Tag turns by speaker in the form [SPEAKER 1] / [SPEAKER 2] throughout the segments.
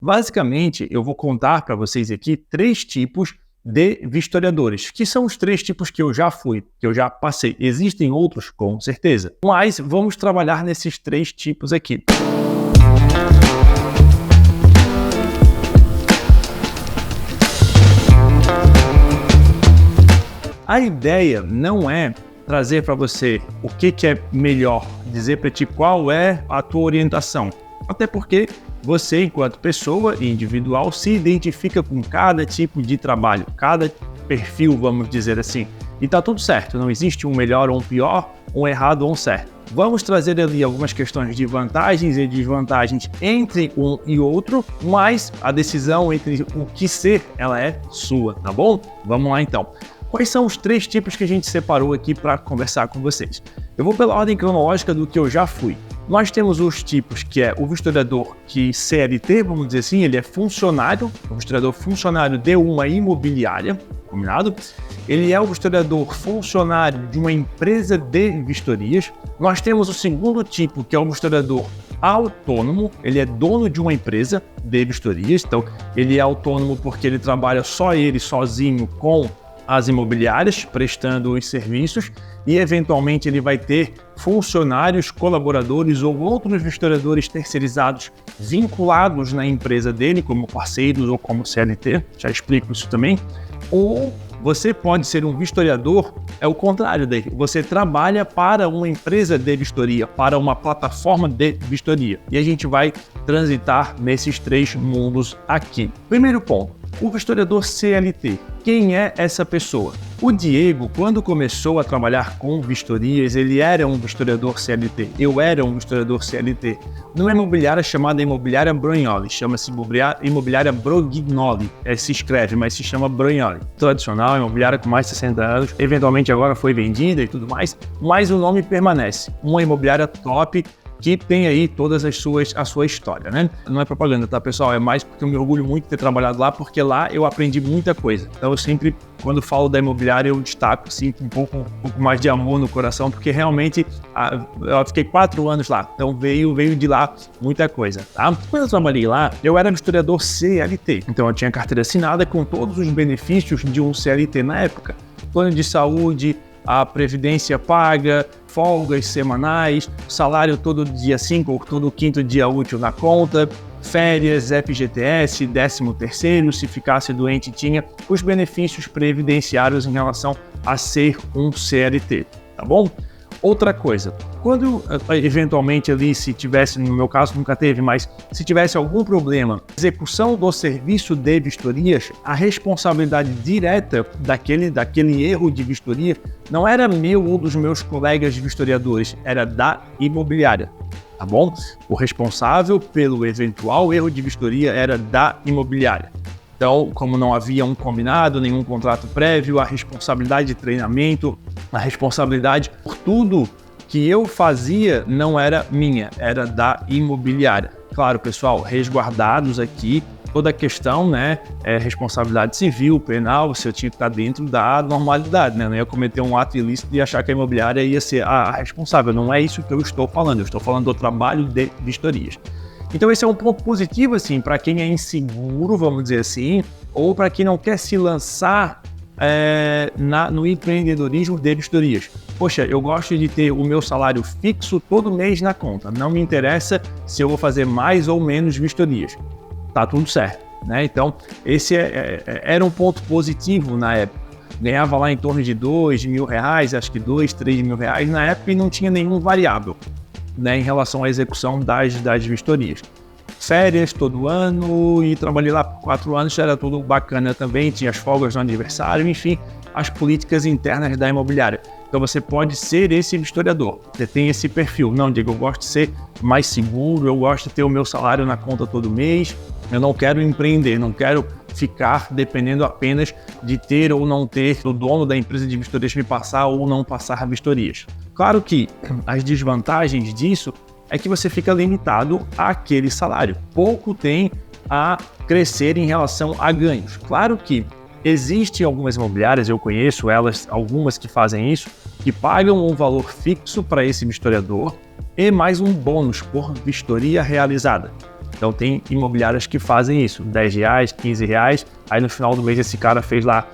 [SPEAKER 1] Basicamente, eu vou contar para vocês aqui 3 tipos de vistoriadores, que são os 3 tipos que eu já fui, que eu já passei. Existem outros, com certeza, mas vamos trabalhar nesses 3 tipos aqui. A ideia não é trazer para você o que é melhor, dizer para ti qual é a tua orientação, até porque você, enquanto pessoa individual, se identifica com cada tipo de trabalho, cada perfil, vamos dizer assim. E tá tudo certo, não existe um melhor ou um pior, um errado ou um certo. Vamos trazer ali algumas questões de vantagens e desvantagens entre um e outro, mas a decisão entre o que ser, ela é sua, tá bom? Vamos lá então. Quais são os 3 tipos que a gente separou aqui para conversar com vocês? Eu vou pela ordem cronológica do que eu já fui. Nós temos os tipos que é o vistoriador que CLT, vamos dizer assim, ele é funcionário, o vistoriador funcionário de uma imobiliária, combinado? Ele é o vistoriador funcionário de uma empresa de vistorias. Nós temos o segundo tipo, que é o vistoriador autônomo, ele é dono de uma empresa de vistorias, então ele é autônomo porque ele trabalha só ele sozinho com as imobiliárias, prestando os serviços, e eventualmente ele vai ter funcionários, colaboradores ou outros vistoriadores terceirizados vinculados na empresa dele, como parceiros ou como CLT, já explico isso também. Ou você pode ser um vistoriador, é o contrário dele, você trabalha para uma empresa de vistoria, para uma plataforma de vistoria. E a gente vai transitar nesses 3 mundos aqui. Primeiro ponto. O vistoriador CLT, quem é essa pessoa? O Diego, quando começou a trabalhar com vistorias, ele era um vistoriador CLT, eu era um vistoriador CLT, numa imobiliária chamada Imobiliária Brognoli, chama-se Imobiliária Brognoli, se escreve, mas se chama Brognoli. Tradicional, imobiliária com mais de 60 anos, eventualmente agora foi vendida e tudo mais, mas o nome permanece, uma imobiliária top, que tem aí todas a sua história, né? Não é propaganda, tá, pessoal? É mais porque eu me orgulho muito de ter trabalhado lá, porque lá eu aprendi muita coisa. Então eu sempre, quando falo da imobiliária, eu destaco, assim, um pouco mais de amor no coração, porque realmente eu fiquei 4 anos lá, então veio de lá muita coisa, tá? Quando eu trabalhei lá, eu era vistoriador CLT, então eu tinha carteira assinada com todos os benefícios de um CLT na época. Plano de saúde, a previdência paga, folgas semanais, salário todo dia 5 ou todo quinto dia útil na conta, férias, FGTS, 13º, se ficasse doente tinha os benefícios previdenciários em relação a ser um CLT, tá bom? Outra coisa, quando eventualmente ali, se tivesse, no meu caso nunca teve, mas se tivesse algum problema, execução do serviço de vistorias, a responsabilidade direta daquele erro de vistoria não era meu ou dos meus colegas vistoriadores, era da imobiliária, tá bom? O responsável pelo eventual erro de vistoria era da imobiliária. Então, como não havia um combinado, nenhum contrato prévio, a responsabilidade de treinamento, a responsabilidade por tudo que eu fazia não era minha, era da imobiliária. Claro, pessoal, resguardados aqui toda a questão, né, responsabilidade civil, penal, você tinha que estar dentro da normalidade, né, não ia cometer um ato ilícito e achar que a imobiliária ia ser a responsável. Não é isso que eu estou falando, eu estou falando do trabalho de vistorias. Então esse é um ponto positivo, assim, para quem é inseguro, vamos dizer assim, ou para quem não quer se lançar no empreendedorismo de vistorias. Poxa, eu gosto de ter o meu salário fixo todo mês na conta, não me interessa se eu vou fazer mais ou menos vistorias, tá tudo certo, né? Então esse era um ponto positivo na época. Ganhava lá em torno de R$2.000, acho que R$3.000 na época, e não tinha nenhum variável, né, em relação à execução das vistorias. Férias todo ano, e trabalhei lá por 4 anos, era tudo bacana também, tinha as folgas no aniversário, enfim, as políticas internas da imobiliária. Então você pode ser esse vistoriador, você tem esse perfil. Não, Diego, eu gosto de ser mais seguro, eu gosto de ter o meu salário na conta todo mês, eu não quero empreender, não quero ficar dependendo apenas de ter ou não ter o dono da empresa de vistorias me passar ou não passar vistorias. Claro que as desvantagens disso é que você fica limitado àquele salário. Pouco tem a crescer em relação a ganhos. Claro que existem algumas imobiliárias, eu conheço elas, algumas que fazem isso, que pagam um valor fixo para esse vistoriador e mais um bônus por vistoria realizada. Então tem imobiliárias que fazem isso, R$10, R$15, aí no final do mês esse cara fez lá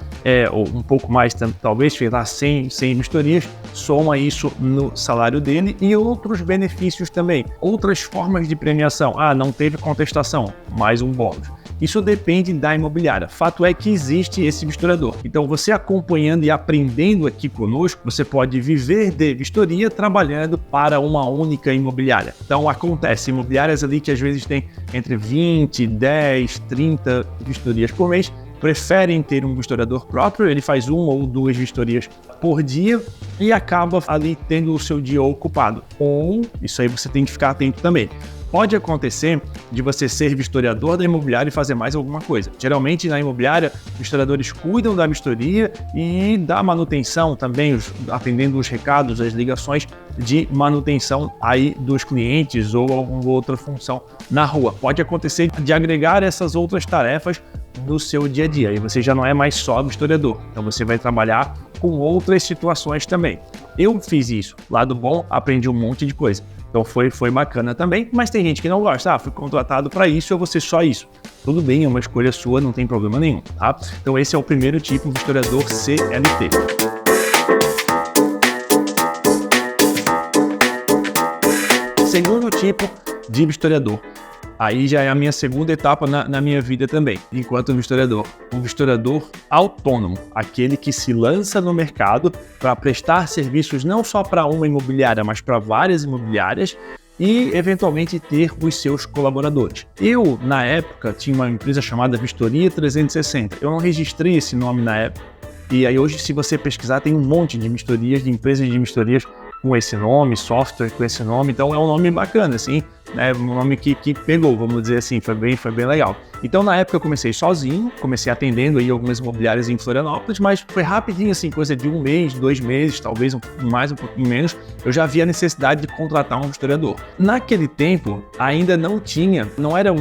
[SPEAKER 1] ou um pouco mais, talvez fez lá 100 vistorias, soma isso no salário dele e outros benefícios também, outras formas de premiação. Não teve contestação, mais um bônus. Isso depende da imobiliária. Fato é que existe esse vistorador. Então, você acompanhando e aprendendo aqui conosco, você pode viver de vistoria trabalhando para uma única imobiliária. Então, acontece imobiliárias ali que às vezes tem entre 20, 10, 30 vistorias por mês, preferem ter um vistorador próprio, ele faz 1 ou 2 vistorias por dia e acaba ali tendo o seu dia ocupado. Ou, isso aí você tem que ficar atento também. Pode acontecer de você ser vistoriador da imobiliária e fazer mais alguma coisa. Geralmente na imobiliária, vistoriadores cuidam da vistoria e da manutenção também, atendendo os recados, as ligações de manutenção aí dos clientes ou alguma outra função na rua. Pode acontecer de agregar essas outras tarefas no seu dia a dia e você já não é mais só vistoriador. Então você vai trabalhar com outras situações também. Eu fiz isso. Lado bom, aprendi um monte de coisa. Então foi bacana também, mas tem gente que não gosta. Fui contratado para isso, eu vou ser só isso. Tudo bem, é uma escolha sua, não tem problema nenhum, tá? Então esse é o primeiro tipo de historiador CLT. Segundo tipo de historiador. Aí já é a minha segunda etapa na minha vida também, enquanto vistoriador. Um vistoriador autônomo, aquele que se lança no mercado para prestar serviços não só para uma imobiliária, mas para várias imobiliárias e, eventualmente, ter os seus colaboradores. Eu, na época, tinha uma empresa chamada Vistoria 360. Eu não registrei esse nome na época. E aí hoje, se você pesquisar, tem um monte de vistorias, de empresas de vistorias com esse nome, software com esse nome. Então é um nome bacana, assim, né? Um nome que pegou, vamos dizer assim, foi bem legal. Então na época eu comecei sozinho, comecei atendendo aí algumas imobiliárias em Florianópolis, mas foi rapidinho, assim, coisa de 1 mês, 2 meses, talvez um pouquinho menos, eu já vi a necessidade de contratar um historiador. Naquele tempo ainda não era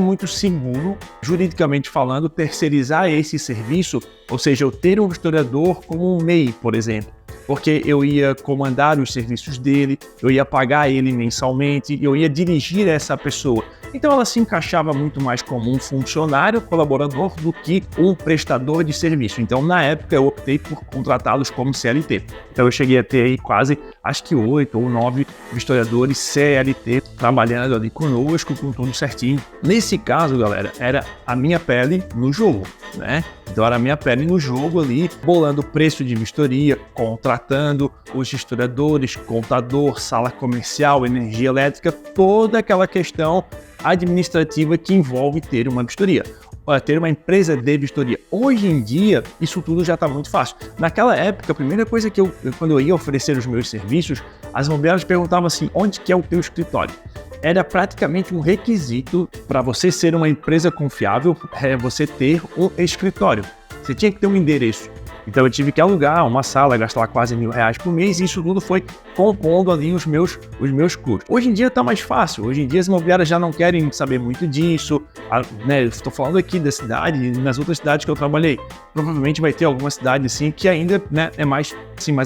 [SPEAKER 1] muito seguro, juridicamente falando, terceirizar esse serviço, ou seja, eu ter um historiador como um MEI, por exemplo. Porque eu ia comandar os serviços dele, eu ia pagar ele mensalmente, eu ia dirigir essa pessoa. Então ela se encaixava muito mais como um funcionário colaborador do que um prestador de serviço. Então na época eu optei por contratá-los como CLT. Então eu cheguei a ter aí quase, acho que 8 ou 9 historiadores CLT trabalhando ali conosco, com tudo certinho. Nesse caso, galera, era a minha pele no jogo, né? Então era a minha pele no jogo ali, bolando o preço de vistoria, contratando os historiadores, contador, sala comercial, energia elétrica, toda aquela questão administrativa que envolve ter uma vistoria, ter uma empresa de vistoria. Hoje em dia, isso tudo já está muito fácil. Naquela época, a primeira coisa que quando eu ia oferecer os meus serviços, as imobiliárias perguntavam assim, onde que é o teu escritório? Era praticamente um requisito para você ser uma empresa confiável, você ter um escritório. Você tinha que ter um endereço. Então eu tive que alugar uma sala, gastar quase R$1.000 por mês e isso tudo foi compondo ali os meus custos. Hoje em dia está mais fácil, hoje em dia as imobiliárias já não querem saber muito disso, né? Estou falando aqui da cidade e nas outras cidades que eu trabalhei. Provavelmente vai ter alguma cidade assim que ainda, né, é mais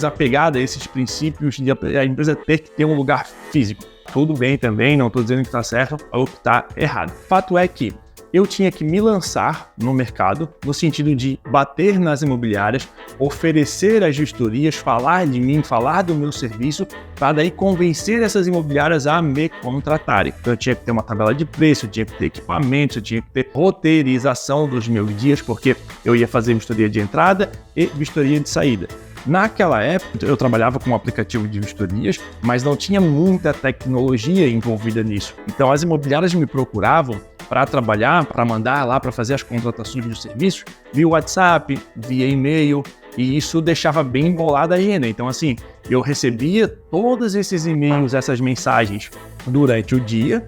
[SPEAKER 1] apegada a esses princípios de a empresa ter que ter um lugar físico. Tudo bem também, não estou dizendo que está certo ou que está errado. Fato é que eu tinha que me lançar no mercado, no sentido de bater nas imobiliárias, oferecer as vistorias, falar de mim, falar do meu serviço, para daí convencer essas imobiliárias a me contratarem. Então eu tinha que ter uma tabela de preço, eu tinha que ter equipamentos, eu tinha que ter roteirização dos meus dias, porque eu ia fazer vistoria de entrada e vistoria de saída. Naquela época, eu trabalhava com um aplicativo de vistorias, mas não tinha muita tecnologia envolvida nisso. Então, as imobiliárias me procuravam para trabalhar, para mandar lá, para fazer as contratações dos serviços, via WhatsApp, via e-mail, e isso deixava bem embolada a agenda. Então, assim, eu recebia todos esses e-mails, essas mensagens durante o dia.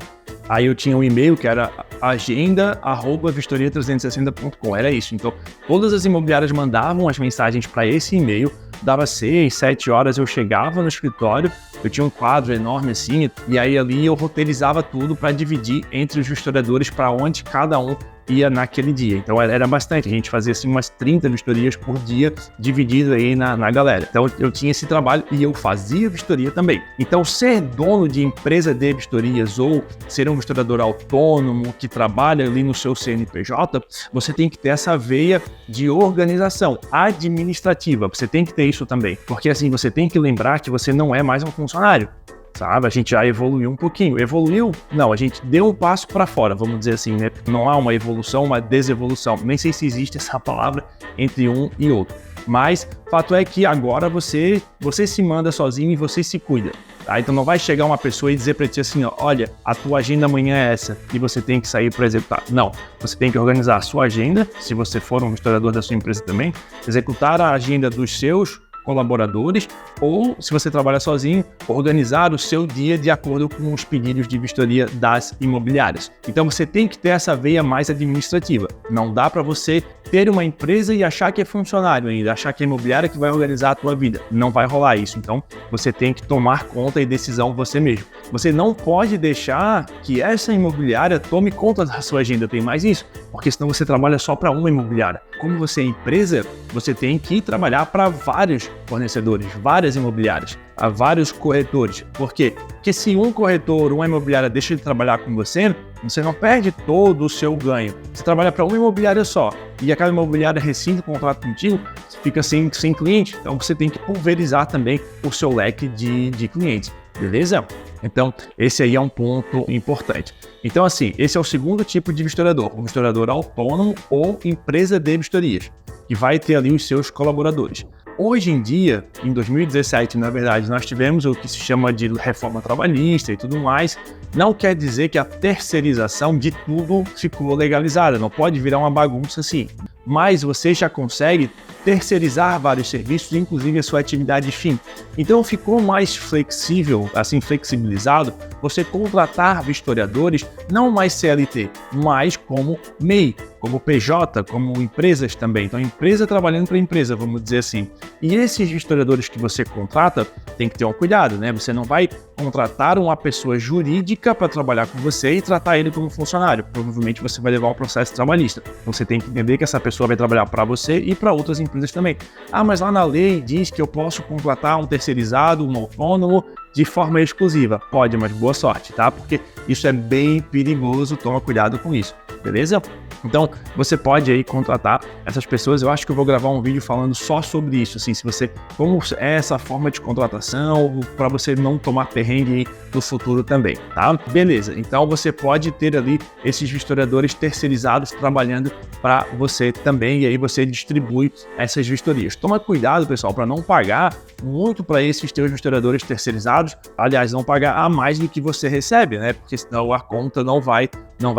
[SPEAKER 1] Aí eu tinha um e-mail que era agenda@vistoria360.com, era isso. Então, todas as imobiliárias mandavam as mensagens para esse e-mail, dava 6, 7 horas, eu chegava no escritório, eu tinha um quadro enorme assim, e aí ali eu roteirizava tudo para dividir entre os historiadores para onde cada um ia naquele dia. Então era bastante, a gente fazia assim umas 30 vistorias por dia, dividido aí na galera. Então eu tinha esse trabalho e eu fazia vistoria também. Então ser dono de empresa de vistorias ou ser um vistoriador autônomo que trabalha ali no seu CNPJ, você tem que ter essa veia de organização administrativa. Você tem que ter isso também, porque assim você tem que lembrar que você não é mais um funcionário. Sabe? A gente já evoluiu um pouquinho. Evoluiu? Não, a gente deu um passo para fora, vamos dizer assim, né? Não há uma evolução, uma desevolução. Nem sei se existe essa palavra entre um e outro. Mas fato é que agora você se manda sozinho e você se cuida. Tá? Então não vai chegar uma pessoa e dizer para ti assim, ó, olha, a tua agenda amanhã é essa e você tem que sair para executar. Não, você tem que organizar a sua agenda, se você for um historiador da sua empresa também, executar a agenda dos seus colaboradores, ou, se você trabalha sozinho, organizar o seu dia de acordo com os pedidos de vistoria das imobiliárias. Então você tem que ter essa veia mais administrativa. Não dá para você ter uma empresa e achar que é funcionário ainda, achar que é imobiliária que vai organizar a tua vida. Não vai rolar isso. Então você tem que tomar conta e decisão você mesmo. Você não pode deixar que essa imobiliária tome conta da sua agenda, tem mais isso, porque senão você trabalha só para uma imobiliária. Como você é empresa, você tem que trabalhar para vários fornecedores, várias imobiliárias, a vários corretores. Por quê? Porque se um corretor, uma imobiliária deixa de trabalhar com você, você não perde todo o seu ganho. Você trabalha para uma imobiliária só e aquela imobiliária rescinde o contrato contigo, você fica sem cliente. Então você tem que pulverizar também o seu leque de clientes. Beleza? Então, esse aí é um ponto importante. Então, assim, esse é o segundo tipo de vistoriador, um vistoriador autônomo ou empresa de vistorias, que vai ter ali os seus colaboradores. Hoje em dia, em 2017, na verdade, nós tivemos o que se chama de reforma trabalhista e tudo mais. Não quer dizer que a terceirização de tudo ficou legalizada, não pode virar uma bagunça assim. Mas você já consegue terceirizar vários serviços, inclusive a sua atividade fim. Então ficou mais flexível, assim, flexibilizado, você contratar vistoriadores, não mais CLT, mas como MEI, como PJ, como empresas também. Então, empresa trabalhando para empresa, vamos dizer assim. E esses vistoriadores que você contrata, tem que ter um cuidado, né? Você não vai contratar uma pessoa jurídica para trabalhar com você e tratar ele como funcionário. Provavelmente você vai levar um processo trabalhista. Você tem que entender que essa pessoa vai trabalhar para você e para outras empresas também. Ah, mas lá na lei diz que eu posso contratar um terceirizado, um autônomo, de forma exclusiva. Pode, mas boa sorte, tá? Porque isso é bem perigoso, toma cuidado com isso, beleza? Então, você pode aí contratar essas pessoas. Eu acho que eu vou gravar um vídeo falando só sobre isso, assim, como é essa forma de contratação, para você não tomar perrengue no futuro também, tá? Beleza, então você pode ter ali esses vistoriadores terceirizados trabalhando para você também, e aí você distribui essas vistorias. Toma cuidado, pessoal, para não pagar muito para esses teus vistoriadores terceirizados, aliás, não pagar a mais do que você recebe, né? Porque senão a conta não vai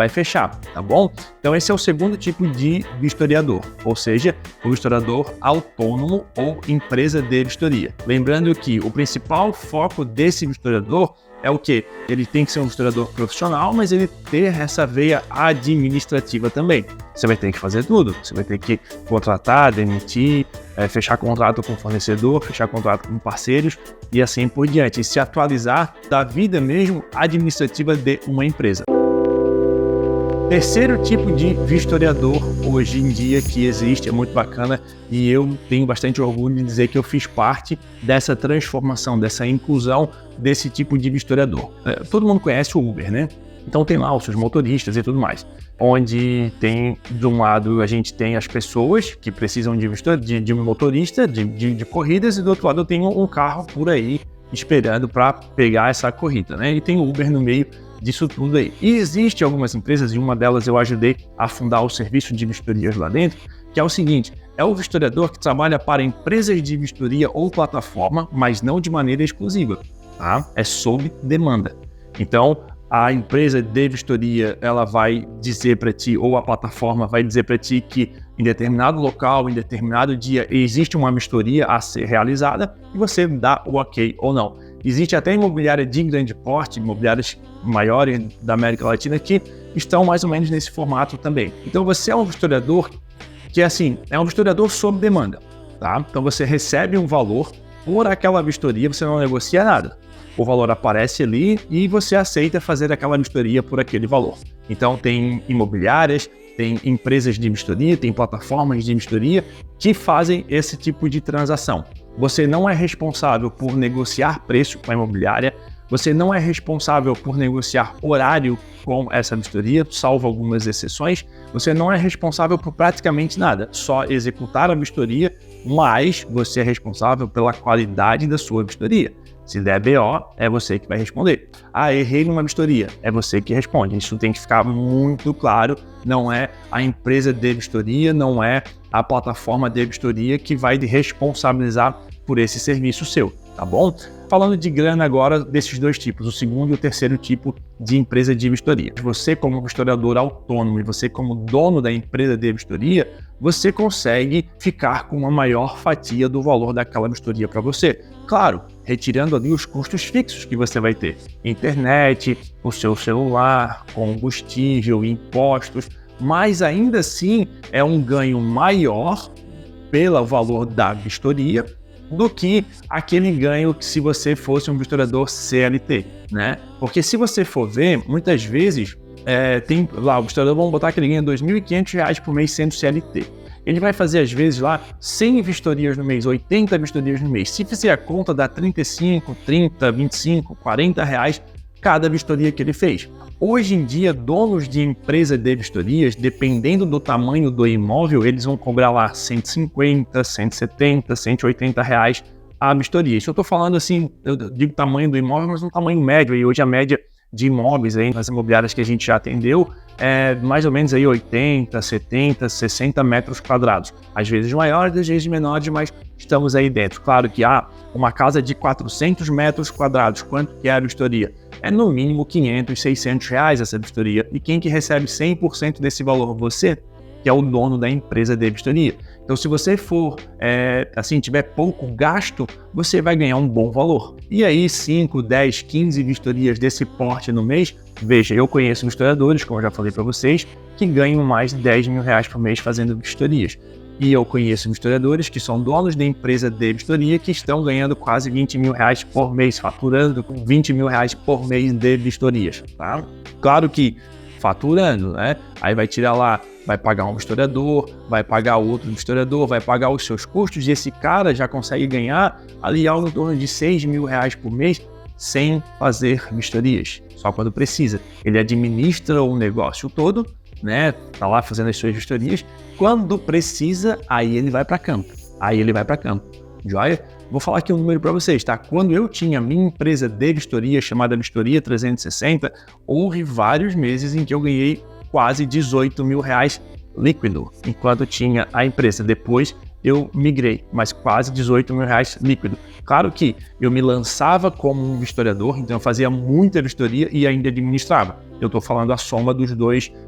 [SPEAKER 1] fechar, tá bom? Então esse é o segundo tipo de vistoriador, ou seja, o vistoriador autônomo ou empresa de vistoria. Lembrando que o principal foco desse vistoriador é o quê? Ele tem que ser um vistoriador profissional, mas ele ter essa veia administrativa também. Você vai ter que fazer tudo. Você vai ter que contratar, demitir, fechar contrato com fornecedor, fechar contrato com parceiros e assim por diante. E se atualizar da vida mesmo administrativa de uma empresa. Terceiro tipo de vistoriador hoje em dia que existe, é muito bacana e eu tenho bastante orgulho de dizer que eu fiz parte dessa transformação, dessa inclusão desse tipo de vistoriador. Todo mundo conhece o Uber, né? Então tem lá os seus motoristas e tudo mais, onde tem, de um lado, a gente tem as pessoas que precisam de um motorista, de corridas, e do outro lado eu tenho um carro por aí esperando para pegar essa corrida, né? E tem o Uber no meio disso tudo aí. E existem algumas empresas, e uma delas eu ajudei a fundar o serviço de vistorias lá dentro, que é o seguinte: é o vistoriador que trabalha para empresas de vistoria ou plataforma, mas não de maneira exclusiva, tá? É sob demanda. Então, a empresa de vistoria, ela vai dizer para ti, ou a plataforma vai dizer para ti que em determinado local, em determinado dia, existe uma vistoria a ser realizada e você dá o ok ou não. Existe até imobiliária de grande porte, imobiliárias maiores da América Latina que estão mais ou menos nesse formato também. Então você é um vistoriador que, assim, é um vistoriador sob demanda, tá? Então você recebe um valor por aquela vistoria, você não negocia nada. o valor aparece ali e você aceita fazer aquela vistoria por aquele valor. Então tem imobiliárias, tem empresas de vistoria, tem plataformas de vistoria que fazem esse tipo de transação. Você não é responsável por negociar preço com a imobiliária, você não é responsável por negociar horário com essa vistoria, salvo algumas exceções. Você não é responsável por praticamente nada, só executar a vistoria, mas você é responsável pela qualidade da sua vistoria. Se der BO, é você que vai responder. Errei numa vistoria, é você que responde. Isso tem que ficar muito claro, não é a empresa de vistoria, não é a plataforma de vistoria que vai te responsabilizar por esse serviço seu, tá bom? Falando de grana agora, desses dois tipos, o segundo e o terceiro tipo de empresa de vistoria. Você como vistoriador autônomo e você como dono da empresa de vistoria, você consegue ficar com uma maior fatia do valor daquela vistoria para você. Claro, retirando ali os custos fixos que você vai ter. Internet, o seu celular, combustível, impostos, mas ainda assim é um ganho maior pelo valor da vistoria do que aquele ganho que se você fosse um vistoriador CLT, né? Porque se você for ver, muitas vezes tem lá o vistoriador, vamos botar que ele ganha R$ 2.500 por mês sendo CLT. Ele vai fazer às vezes lá 100 vistorias no mês, 80 vistorias no mês. Se fizer a conta, dá 35, 30, 25, 40 reais cada vistoria que ele fez. Hoje em dia, donos de empresa de vistorias, dependendo do tamanho do imóvel, eles vão cobrar lá 150, 170, 180 reais a vistoria. Isso eu estou falando assim, eu digo tamanho do imóvel, mas um tamanho médio. E hoje a média de imóveis aí nas imobiliárias que a gente já atendeu é mais ou menos aí 80, 70, 60 metros quadrados. Às vezes maiores, às vezes menores, mas estamos aí dentro. Claro que uma casa de 400 metros quadrados, quanto que é a vistoria? É no mínimo 500, 600 reais essa vistoria. E quem que recebe 100% desse valor? Você, que é o dono da empresa de vistoria. Então, se você for, tiver pouco gasto, você vai ganhar um bom valor. E aí, 5, 10, 15 vistorias desse porte no mês, veja, eu conheço vistoriadores, como eu já falei para vocês, que ganham mais de 10 mil reais por mês fazendo vistorias. E eu conheço vistoriadores que são donos da empresa de vistoria que estão ganhando quase 20 mil reais por mês, faturando com 20 mil reais por mês de vistorias, tá? Claro que faturando, né? Aí vai tirar lá, vai pagar um vistoriador, vai pagar outro vistoriador, vai pagar os seus custos e esse cara já consegue ganhar ali algo em torno de 6 mil reais por mês sem fazer vistorias, só quando precisa. Ele administra o negócio todo, né? Tá lá fazendo as suas vistorias. Quando precisa, aí ele vai para campo. Joia? Vou falar aqui um número para vocês, tá? Quando eu tinha minha empresa de vistoria, chamada Vistoria 360, houve vários meses em que eu ganhei quase 18 mil reais líquido, enquanto tinha a empresa. Depois eu migrei, mas quase 18 mil reais líquido. Claro que eu me lançava como um vistoriador, então eu fazia muita vistoria e ainda administrava. Eu estou falando a soma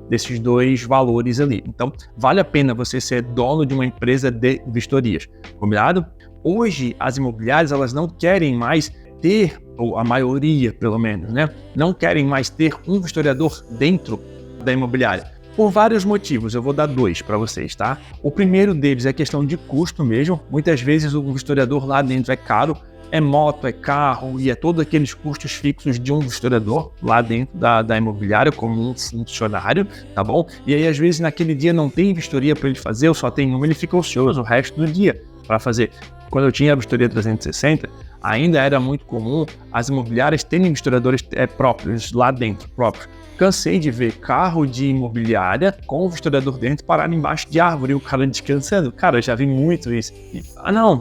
[SPEAKER 1] desses dois valores ali. Então, vale a pena você ser dono de uma empresa de vistorias, combinado? Hoje, as imobiliárias, elas não querem mais ter, ou a maioria pelo menos, né? Não querem mais ter um vistoriador dentro da imobiliária. Por vários motivos, eu vou dar 2 para vocês, tá? O primeiro deles é a questão de custo mesmo. Muitas vezes o vistoriador lá dentro é caro, é moto, é carro e é todos aqueles custos fixos de um vistoriador lá dentro da imobiliária como um funcionário, tá bom? E aí às vezes naquele dia não tem vistoria para ele fazer, ou só tem uma, ele fica ocioso o resto do dia para fazer. Quando eu tinha a Vistoria 360, ainda era muito comum as imobiliárias terem vistoriadores próprios lá dentro, próprios. Cansei de ver carro de imobiliária com o vistoriador dentro parado embaixo de árvore e o cara descansando. Cara, eu já vi muito isso.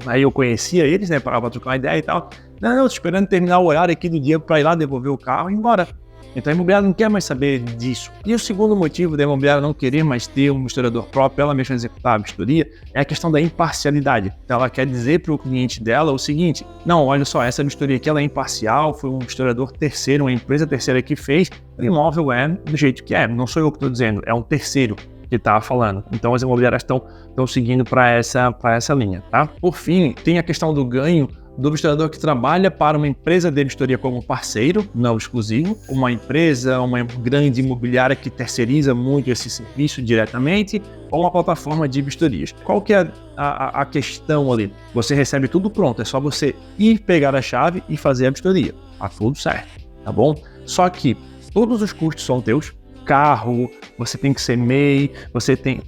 [SPEAKER 1] Aí eu conhecia eles, né, parava pra trocar uma ideia e tal. Não, tô esperando terminar o horário aqui do dia para ir lá devolver o carro e ir embora. Então a imobiliária não quer mais saber disso. E o segundo motivo da imobiliária não querer mais ter um vistoriador próprio, ela mesma executar a vistoria, é a questão da imparcialidade. Então ela quer dizer para o cliente dela o seguinte: não, olha só, essa vistoria aqui ela é imparcial, foi um vistoriador terceiro, uma empresa terceira que fez, o imóvel é do jeito que é, não sou eu que estou dizendo, é um terceiro que está falando. Então as imobiliárias estão seguindo para essa linha, tá? Por fim, tem a questão do ganho do vistoriador que trabalha para uma empresa de vistoria como parceiro, não exclusivo, uma empresa, uma grande imobiliária que terceiriza muito esse serviço diretamente, ou uma plataforma de vistorias. Qual que é a questão ali? Você recebe tudo pronto, é só você ir pegar a chave e fazer a vistoria. tá tudo certo, tá bom? Só que todos os custos são teus, carro, você tem que ser MEI,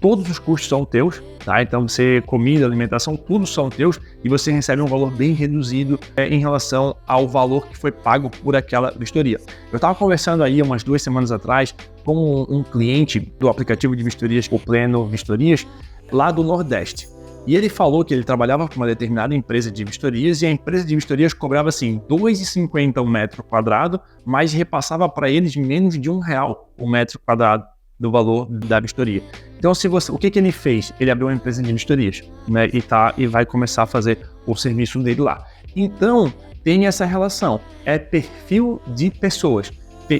[SPEAKER 1] todos os custos são teus, tá? Então comida, alimentação, tudo são teus e você recebe um valor bem reduzido em relação ao valor que foi pago por aquela vistoria. Eu estava conversando aí umas 2 semanas atrás com um cliente do aplicativo de vistorias, o Pleno Vistorias, lá do Nordeste. E ele falou que ele trabalhava com uma determinada empresa de vistorias e a empresa de vistorias cobrava assim R$ 2,50 o metro quadrado, mas repassava para eles menos de R$1 o metro quadrado do valor da vistoria. Então, o que ele fez? Ele abriu uma empresa de vistorias, né, e vai começar a fazer o serviço dele lá. Então, tem essa relação, é perfil de pessoas.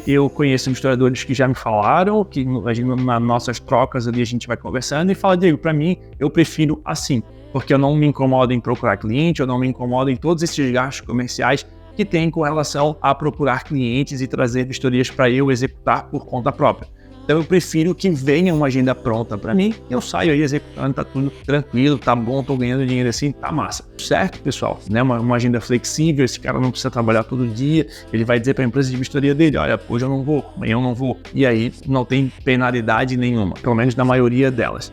[SPEAKER 1] Eu conheço historiadores que já me falaram, que nas nossas trocas ali a gente vai conversando e fala, Diego, para mim, eu prefiro assim, porque eu não me incomodo em procurar cliente, eu não me incomodo em todos esses gastos comerciais que tem com relação a procurar clientes e trazer vistorias para eu executar por conta própria. Então eu prefiro que venha uma agenda pronta para mim, eu saio aí executando, tá tudo tranquilo, tá bom, tô ganhando dinheiro assim, tá massa. Certo, pessoal? Né? Uma agenda flexível, esse cara não precisa trabalhar todo dia, ele vai dizer para a empresa de vistoria dele, olha, hoje eu não vou, amanhã eu não vou. E aí não tem penalidade nenhuma, pelo menos na maioria delas.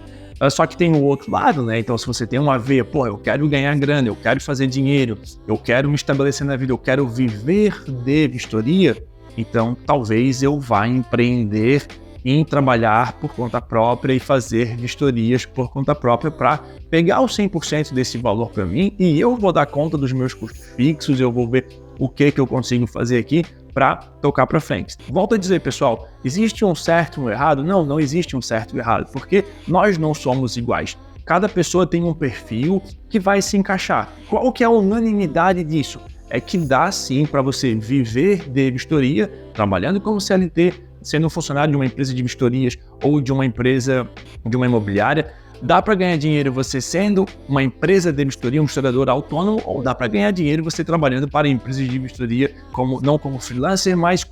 [SPEAKER 1] Só que tem o outro lado, né? Então se você tem uma veia, pô, eu quero ganhar grana, eu quero fazer dinheiro, eu quero me estabelecer na vida, eu quero viver de vistoria, então talvez eu vá empreender em trabalhar por conta própria e fazer vistorias por conta própria para pegar os 100% desse valor para mim e eu vou dar conta dos meus custos fixos, eu vou ver o que eu consigo fazer aqui para tocar para frente. Volto a dizer, pessoal, existe um certo e um errado? Não, não existe um certo e um errado, porque nós não somos iguais. Cada pessoa tem um perfil que vai se encaixar. Qual que é a unanimidade disso? É que dá sim para você viver de vistoria, trabalhando como CLT, sendo um funcionário de uma empresa de vistorias ou de uma empresa, de uma imobiliária. Dá para ganhar dinheiro você sendo uma empresa de vistoria, um historiador autônomo, ou dá para ganhar dinheiro você trabalhando para empresas de vistoria, não como freelancer, mas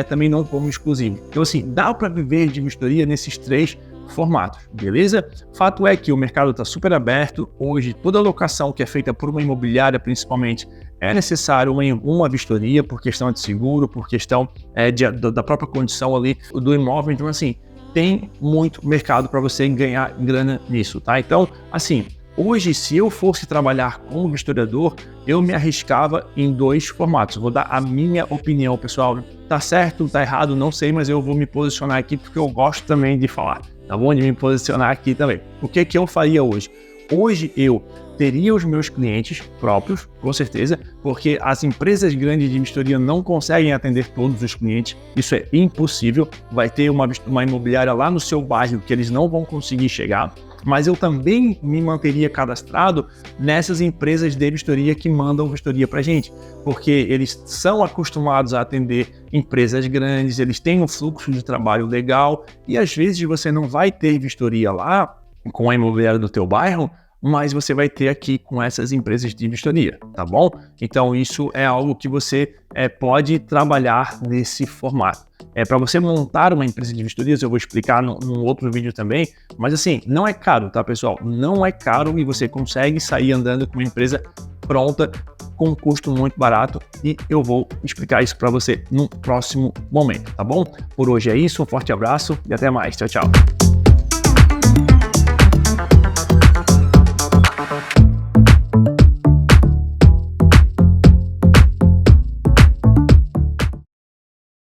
[SPEAKER 1] também não como exclusivo. Então assim, dá para viver de vistoria nesses 3 formatos, beleza? Fato é que o mercado está super aberto. Hoje, toda locação que é feita por uma imobiliária, principalmente, é necessário uma vistoria por questão de seguro, por questão da própria condição ali do imóvel. Então, assim, tem muito mercado para você ganhar grana nisso, tá? Então, assim, hoje, se eu fosse trabalhar como historiador, eu me arriscava em 2 formatos. Vou dar a minha opinião, pessoal. Tá certo, tá errado, não sei, mas eu vou me posicionar aqui porque eu gosto também de falar, tá bom? De me posicionar aqui também. O que eu faria hoje? Hoje eu teria os meus clientes próprios, com certeza, porque as empresas grandes de vistoria não conseguem atender todos os clientes, isso é impossível. Vai ter uma imobiliária lá no seu bairro que eles não vão conseguir chegar, mas eu também me manteria cadastrado nessas empresas de vistoria que mandam vistoria pra gente, porque eles são acostumados a atender empresas grandes, eles têm um fluxo de trabalho legal e às vezes você não vai ter vistoria lá com a imobiliária do teu bairro, mas você vai ter aqui com essas empresas de vistoria, tá bom? Então isso é algo que você pode trabalhar nesse formato. Para você montar uma empresa de vistorias, eu vou explicar num outro vídeo também, mas assim, não é caro, tá, pessoal? Não é caro e você consegue sair andando com uma empresa pronta, com um custo muito barato, e eu vou explicar isso para você no próximo momento, tá bom? Por hoje é isso, um forte abraço e até mais. Tchau, tchau.